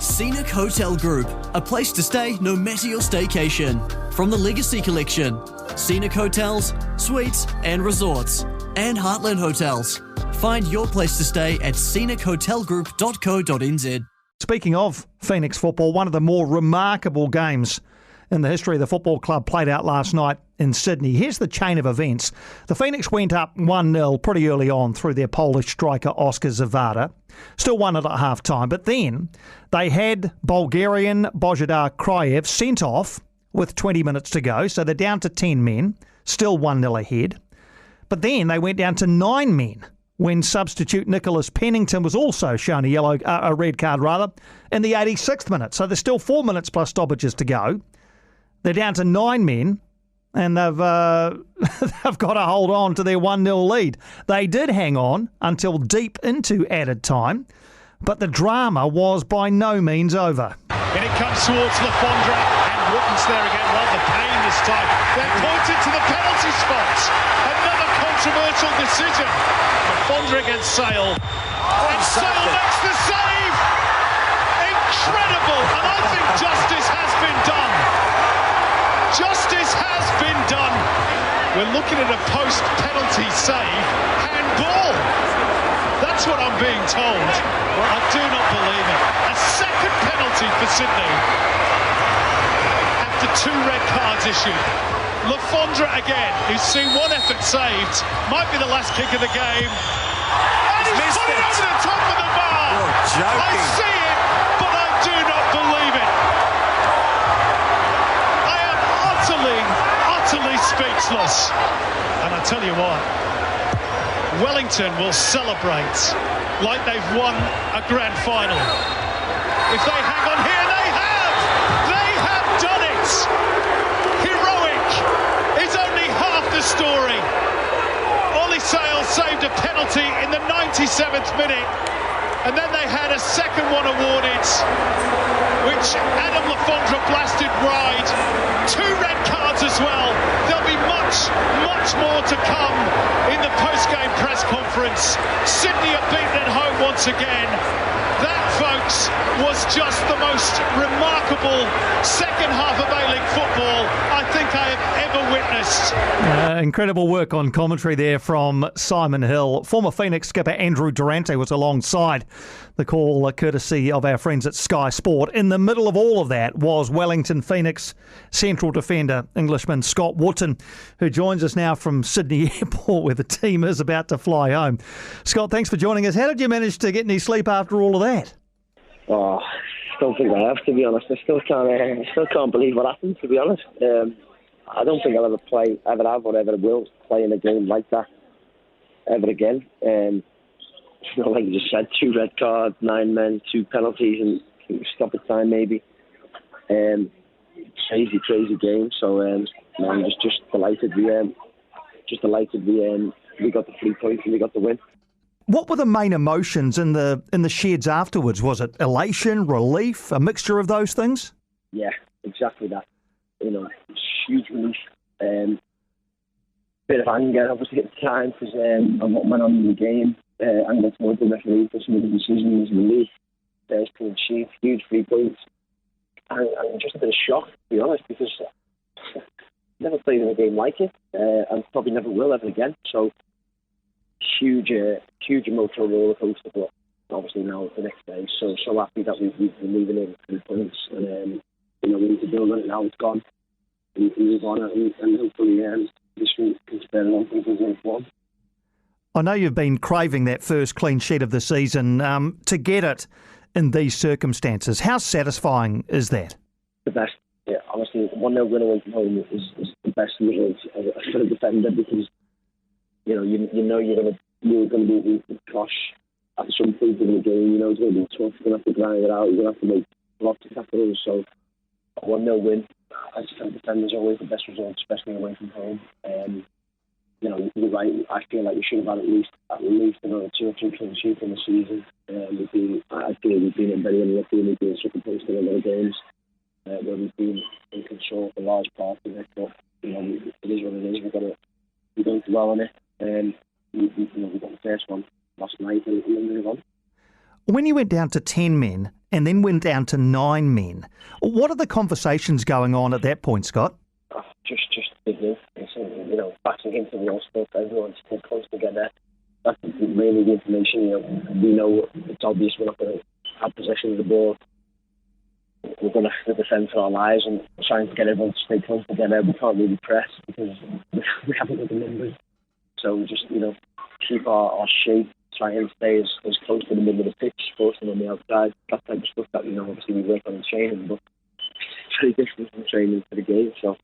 Scenic Hotel Group, a place to stay no matter your staycation. From the Legacy Collection, Scenic Hotels, Suites and Resorts, and Heartland Hotels. Find your place to stay at scenichotelgroup.co.nz. Speaking of Phoenix football, one of the more remarkable games in the history of the football club played out last night in Sydney. Here's the chain of events. The Phoenix went up 1-0 pretty early on through their Polish striker Oskar Zawada. Still won it at half-time, but then they had Bulgarian Božidar Krajev sent off with 20 minutes to go, so they're down to 10 men, still 1-0 ahead. But then they went down to 9 men when substitute Nicholas Pennington was also shown a red card in the 86th minute. So there's still 4 minutes plus stoppages to go. They're down to 9 men, and they've got to hold on to their 1-0 lead. They did hang on until deep into added time, but the drama was by no means over. And it comes towards Lafondra, and Wootton's there again. Well, the pain this time. They're pointed to the penalty spot. Another controversial decision. Lafondra against Sale. And Sale makes the save. Incredible. And I think justice has been done. Justice has been done. We're looking at a post-penalty save. Handball. That's what I'm being told. I do not believe it. A second penalty for Sydney. After 2 red cards issued. Lafondra again, who's seen one effort saved. Might be the last kick of the game. And he's put it over the top of the bar. You're joking. I see it, but I do not believe it. I am utterly speechless. And I tell you what, Wellington will celebrate like they've won a grand final. If they hang on here, they have done it. Heroic is only half the story. Ollie Sale saved a penalty in the 97th minute, and then they had a second one awarded, which Adam Lafondra blasted wide. 2 red cards as well. There'll be much more to come in the post-game press conference. Sydney are beaten at home once again. That, folks, was just the most remarkable second half of A-League football I think I have ever witnessed. Incredible work on commentary there from Simon Hill. Former Phoenix skipper Andrew Durante was alongside the call, courtesy of our friends at Sky Sport. In the middle of all of that was Wellington Phoenix central defender, Englishman Scott Wootton, who joins us now from Sydney Airport, where the team is about to fly home. Scott, thanks for joining us. How did you manage to get any sleep after all of that? Oh, I don't think I have, to be honest. I still can't believe what happened, to be honest. I don't think I'll ever have or ever will play in a game like that ever again. Like you just said, 2 red cards, 9 men, 2 penalties, and stop at time maybe. Crazy game. So I'm just delighted we got the 3 points and we got the win. What were the main emotions in the sheds afterwards? Was it elation, relief, a mixture of those things? Yeah, exactly that. Huge relief. Bit of anger, obviously, at the time because of what went on in the game. Anger towards the referee for some of the decisions, relief. First clean sheet, huge 3 points. And just a bit of shock, to be honest, because never played in a game like it, and probably never will ever again. So huge emotional roller coaster. But obviously now the next day, so happy that we've been leaving in 3 points, and we need to build on it now. It's gone. We can move on, and hopefully this week can spare on things as we've won. I know you've been craving that first clean sheet of the season. To get it in these circumstances, how satisfying is that? The best. Yeah, honestly, 1-0 win away from home is the best result for a defender because you know you're going to be crush at some point in the game. It's going to be tough. You're going to have to grind it out. You're going to have to make lots of tackles. So a 1-0 win as a defender is always the best result, especially away from home. You're right. I feel like we should have had at least another 2 or 3 clean sheets in the season. I feel we've been very unlucky and we've been second place in a lot of games where we've been in control for large parts of it. But it is what it is. We've done well on it. We got the first one last night and then move on. When you went down to 10 men and then went down to 9 men, what are the conversations going on at that point, Scott? Just busy. Backing into the all stuff. Everyone's close together. That's really the information. We know it's obvious we're not going to have possession of the ball. We're going to have to defend for our lives and trying to get everyone to stay close together. We can't really press because we haven't got the numbers. So just, keep our shape, try and stay as close to the middle of the pitch, forcing on the outside. That type of stuff that, obviously we work on in training, but it's very different from training for the game. So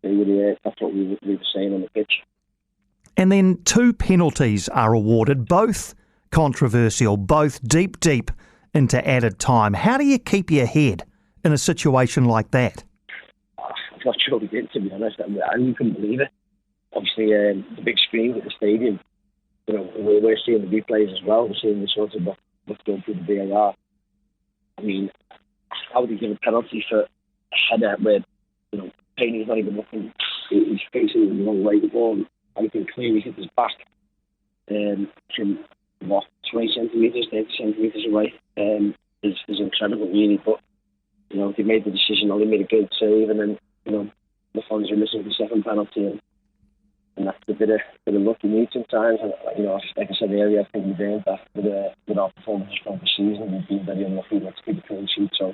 that's what we were saying on the pitch. And then 2 penalties are awarded, both controversial, both deep into added time. How do you keep your head in a situation like that? I'm not sure we did, to be honest. I couldn't believe it. Obviously, the big screen at the stadium, we're seeing the replays as well. We're seeing the sort of what's going through the VAR. I mean, how would you give a penalty for a header where, Payne's not even looking, he's facing the wrong way, the ball, I can clearly hit his back from, 20 centimetres, 30 centimetres away, is incredible, really. But, they made the decision, they made a good save, and then, the funds are missing the second penalty, and that's a bit of luck you need sometimes. And, like I said earlier, I think we've earned that with our performances from the season. We've been very unlucky not to keep a clean sheet, so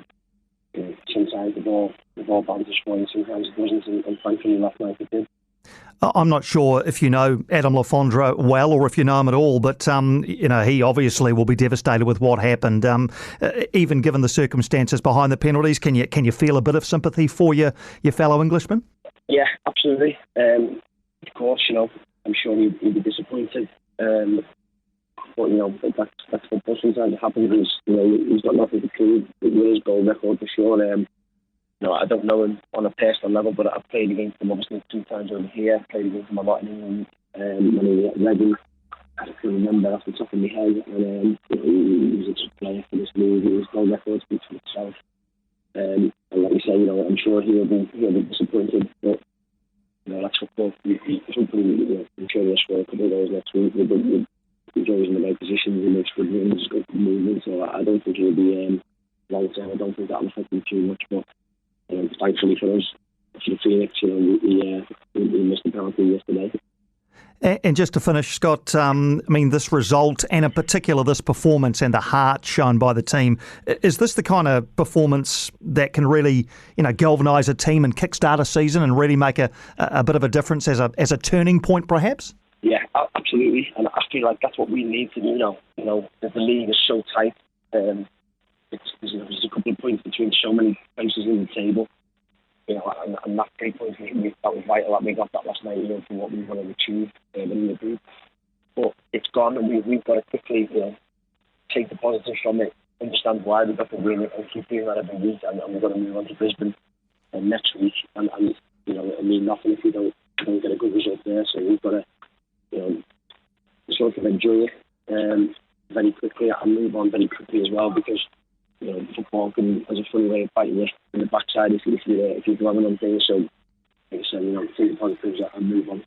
sometimes the ball bounces for you, sometimes it doesn't, and thankfully last night it did. I'm not sure if you know Adam Le Fondre well or if you know him at all, but he obviously will be devastated with what happened. Even given the circumstances behind the penalties, can you feel a bit of sympathy for your fellow Englishman? Yeah, absolutely. Of course, I'm sure he'd be disappointed. But that's football. Sometimes it happens. He's got nothing to prove with his goal record for sure. I don't know him on a personal level, but I've played against him obviously 2 times over here. I've played against him a lot in England. When he was at Reading, I can remember off the top of my head. And he was a good player for this league. His goal record speaks for itself. And like you say, I'm sure he'll be disappointed. But that's football. Hopefully, I'm sure he'll score a couple of goals next week. He's always in the right position. He makes good runs, good movement. So I don't think he'll be long term. I don't think that'll affect him too much. But thankfully for us, for the Phoenix, we missed the penalty yesterday. And just to finish, Scott, this result and in particular this performance and the heart shown by the team, is this the kind of performance that can really, galvanise a team and kickstart a season and really make a bit of a difference as a turning point, perhaps? Yeah, absolutely. And I feel like that's what we need to do now. The league is so tight. There's a couple of points between so many places in the table. And that 3 points, that was vital that we got that last night, for what we want to achieve in the group. But it's gone, and we've got to quickly, take the positives from it, understand why we got the win, and keep doing that every week. And we've got to move on to Brisbane next week. And it mean nothing if we don't get a good result there. So we've got to, sort of enjoy it very quickly and move on very quickly as well, because football has a funny way of biting you in the backside if you're dwelling on things. So, like I said, take the positives and move on.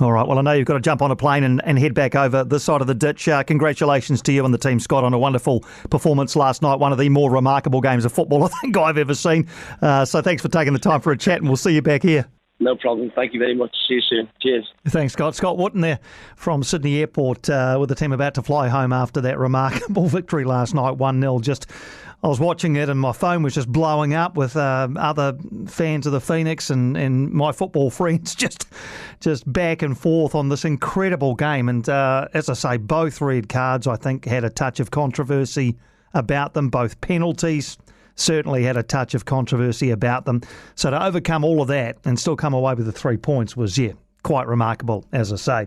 All right. Well, I know you've got to jump on a plane and head back over this side of the ditch. Congratulations to you and the team, Scott, on a wonderful performance last night. One of the more remarkable games of football I think I've ever seen. So thanks for taking the time for a chat, and we'll see you back here. No problem. Thank you very much. See you soon. Cheers. Thanks, Scott. Scott Wootton there from Sydney Airport with the team about to fly home after that remarkable victory last night, 1-0. I was watching it and my phone was just blowing up with other fans of the Phoenix and my football friends just back and forth on this incredible game. And as I say, both red cards, I think, had a touch of controversy about them. Both penalties certainly had a touch of controversy about them. So to overcome all of that and still come away with the 3 points was, quite remarkable, as I say.